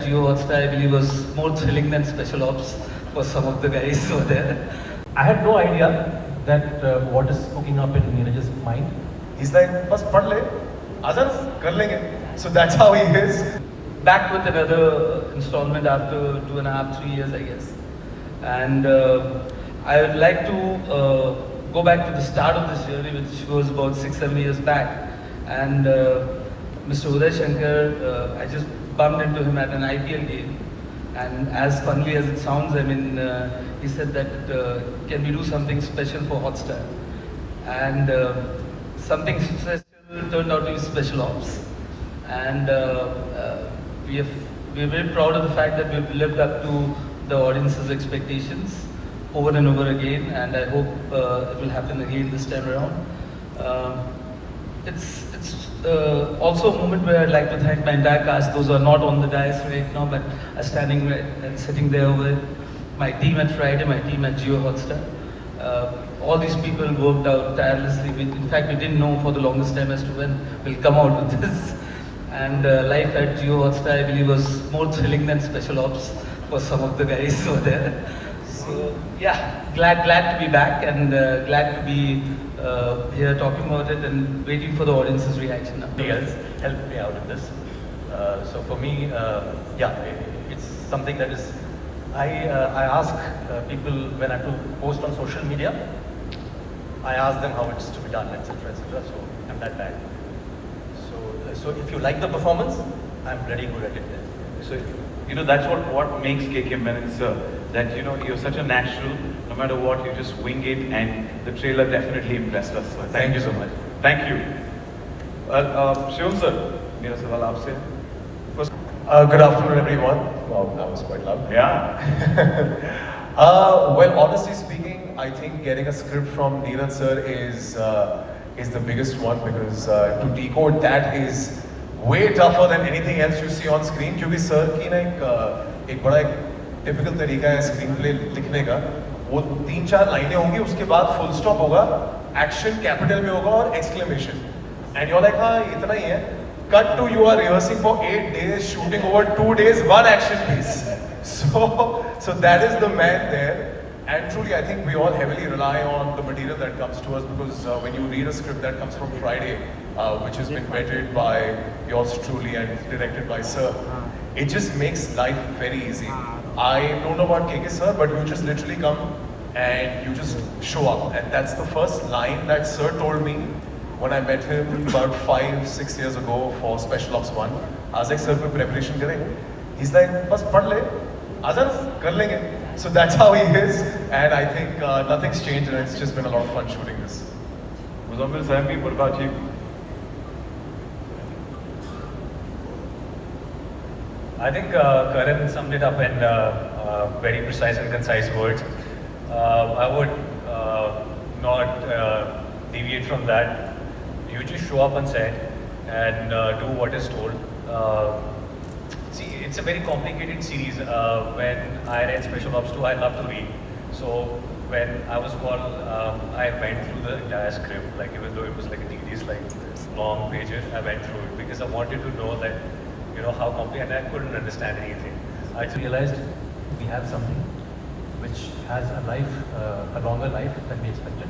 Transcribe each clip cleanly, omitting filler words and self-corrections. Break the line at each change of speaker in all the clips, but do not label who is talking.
Jio Hotstar, I believe, was more thrilling than special ops for some of the guys over there.
I had no idea that what is cooking up in Neeraj's mind.
He's like, बस पढ़ ले, आजा ना, कर लेंगे. So that's how he is.
Back with another installment after 2.5, 3 years, I guess. And I would like to go back to the start of this journey, which was about 6-7 years back. And Mr. Uday Shankar, I just bumped into him at an IPL game. And as funnily as it sounds, I mean, he said that can we do something special for Hotstar? And something special turned out to be special ops. And we're very proud of the fact that we've lived up to the audience's expectations over and over again, and I hope it will happen again this time around. It's also a moment where I'd like to thank my entire cast, those who are not on the dais right now, but are standing right and sitting there with my team at Friday, my team at Jio Hotstar. All these people worked out tirelessly. In fact, we didn't know for the longest time as to when we'll come out with this. And life at Jio Hotstar, I believe, was more thrilling than special ops for some of the guys over there. So yeah, glad to be back, and glad to be here talking about it and waiting for the audience's reaction.
Somebody else helped me out in this. So for me, yeah, it's something that is, I ask people when I have to post on social media, I ask them how it's to be done, etc., etc. So I'm that bad. So if you like the performance, I'm pretty good at it.
So you know that's what makes KK Menon sir. That you know you're such a natural. No matter what, you just wing it, and the trailer definitely impressed us. So thank you so much. Thank you. Shivam sir, मेरा सवाल आपसे.
Good afternoon, everyone. Wow, that was quite loud.
Yeah.
Well, honestly speaking, I think getting a script from Neeraj sir is the biggest one, because to decode that is way tougher than anything else you see on screen. क्योंकि sir की ना एक बड़ा typical तरीका है screen play लिखने का. वो 3-4 लाइनें होंगी, उसके बाद full stop होगा, action capital में होगा और exclamation. And you're like, हाँ इतना ही है. Cut to you are rehearsing for 8 days, shooting over 2 days, one action piece. So that is the man there. And truly, I think we all heavily rely on the material that comes to us, because when you read a script that comes from Friday, which has been vetted by yours truly and directed by sir, it just makes life very easy. I don't know about KK sir, but you just literally come and you just show up. And that's the first line that sir told me when I met him about 5-6 years ago for Special Ops 1. I was like, sir, कोई preparation करें? He's like, बस पढ़ ले, आजा ना, कर लेंगे. So that's how he is, and I think nothing's changed, and it's just been a lot of fun shooting this.
Muzammil Sahib, what about you?
I think Karan summed it up in very precise and concise words. I would not deviate from that. You just show up on set and do what is told. See, it's a very complicated series. When I read Special Ops 2, I love to read. So when I was called, I went through the entire script. Like, even though it was like a tedious, like long pages, I went through it because I wanted to know that, you know, how complicated. And I couldn't understand anything. I just realized we have something which has a life, a longer life than we expected.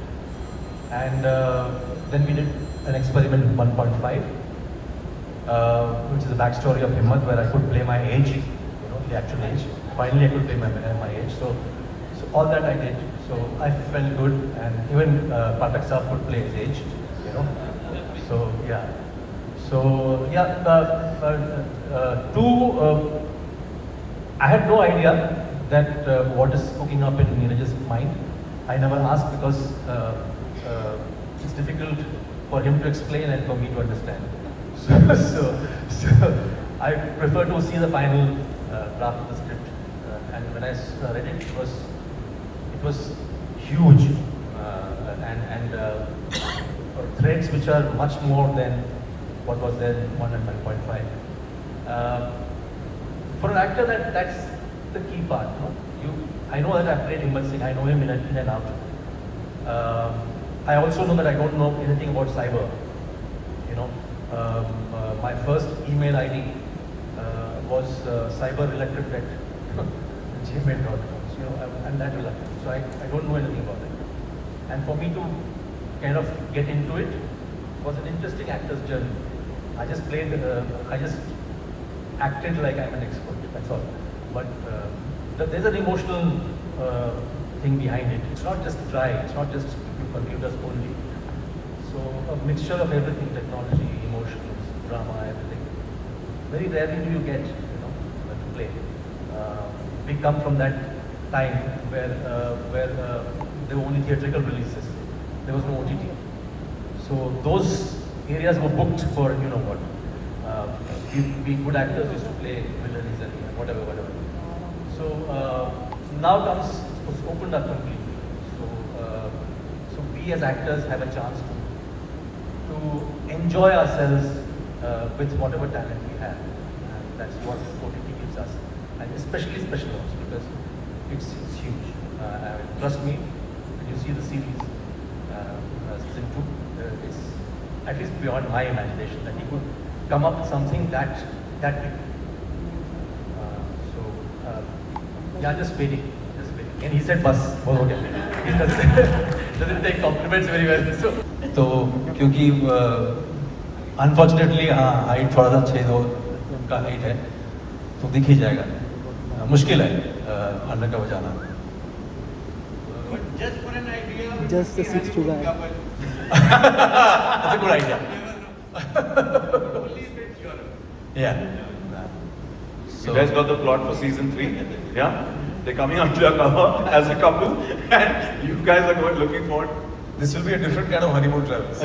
And then we did an experiment 1.5. Which is the backstory of Himmat, where I could play my age, you know, the actual age. Finally, I could play my age. So all that I did. So I felt good, and even Pathak sir could play his age, you know. So yeah. So yeah. I had no idea that what is cooking up in Neeraj's mind. I never asked because it's difficult for him to explain and for me to understand. So I prefer to see the final draft of the script, and when I read it, it was huge, and threads which are much more than what was there in 1 and 1.5. For an actor, that's the key part. No? I know that I've played Himmat Singh. I know him in and out. I also know that I don't know anything about cyber. You know. My first email ID
was cyber-electric gmail.com. So, I'm that reluctant. So I don't know anything about it. And for me to kind of get into it was an interesting actor's journey. I just acted like I'm an expert, that's all. But there's an emotional thing behind it. It's not just dry, it's not just computers only. So a mixture of everything, technology, emotions, drama, everything. Very rarely do you get, to play. We come from that time where there were only theatrical releases. There was no OTT. So those areas were booked for, we good actors used to play villains and whatever. So now it's opened up completely. So we as actors have a chance to enjoy ourselves with whatever talent we have. And that's what OTT gives us. And especially special ops, because it's huge. Trust me, when you see the series, season 2, it's at least beyond my imagination that he could come up with something that big. Just waiting. And he said, "Bas, बहुत हो गया." He doesn't take compliments very well.
तो क्योंकि unfortunately height थोड़ा सा 6'2" का height है, तो दिख ही जाएगा। मुश्किल है अंडरकवर जाना।
Just the 6'2" guy.
That's a good idea. Yeah.
You guys got the plot for season 3? Yeah? They're coming out to a cover as a couple, and you guys are looking forward.
This will be a different kind of honeymoon travels.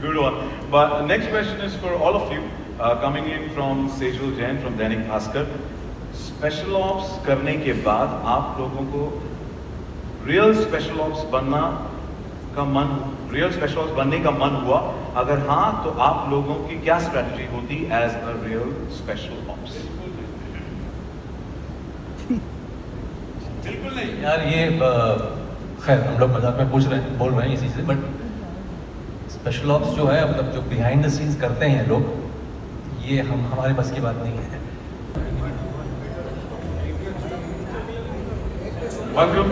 Good one. But the next question is for all of you, coming in from Sejal Jain from Dainik Bhaskar. Special ops करने के बाद आप लोगों को real special ops बनने का मन हुआ? अगर हाँ, तो आप लोगों की क्या strategy होती as a real special ops?
बिल्कुल नहीं यार, ये खैर हम लोग मजाक में बोल रहे हैं इसी से, बट स्पेशल ऑप्स जो है, मतलब जो बिहाइंड द सीन्स करते हैं लोग, ये हमारे बस की बात नहीं है।
Welcome.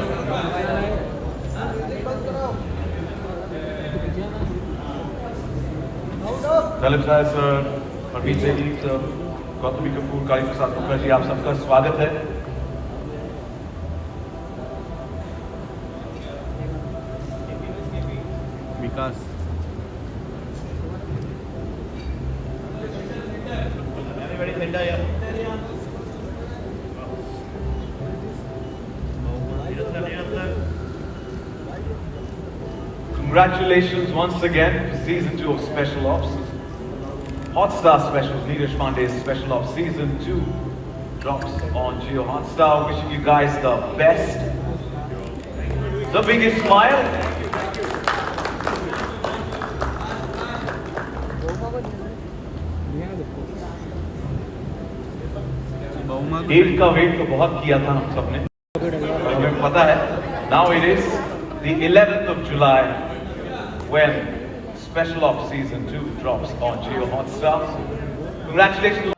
Dalip Sai sir, Parveez Sethi sir, Gautami Kapoor, Kali Prasad Mukherjee, आप सबका स्वागत है।
विकास
Congratulations once again for season 2 of Special Ops. Hotstar Specials, Neeraj Pandey's Special Ops season 2 drops on Jio Hotstar. Wishing you guys the best, the biggest smile. Date का wait तो बहुत किया था हम सबने, हमें पता है। Now it is the 11th of July when Special Ops Season 2 drops on Jio Hotstar. Congratulations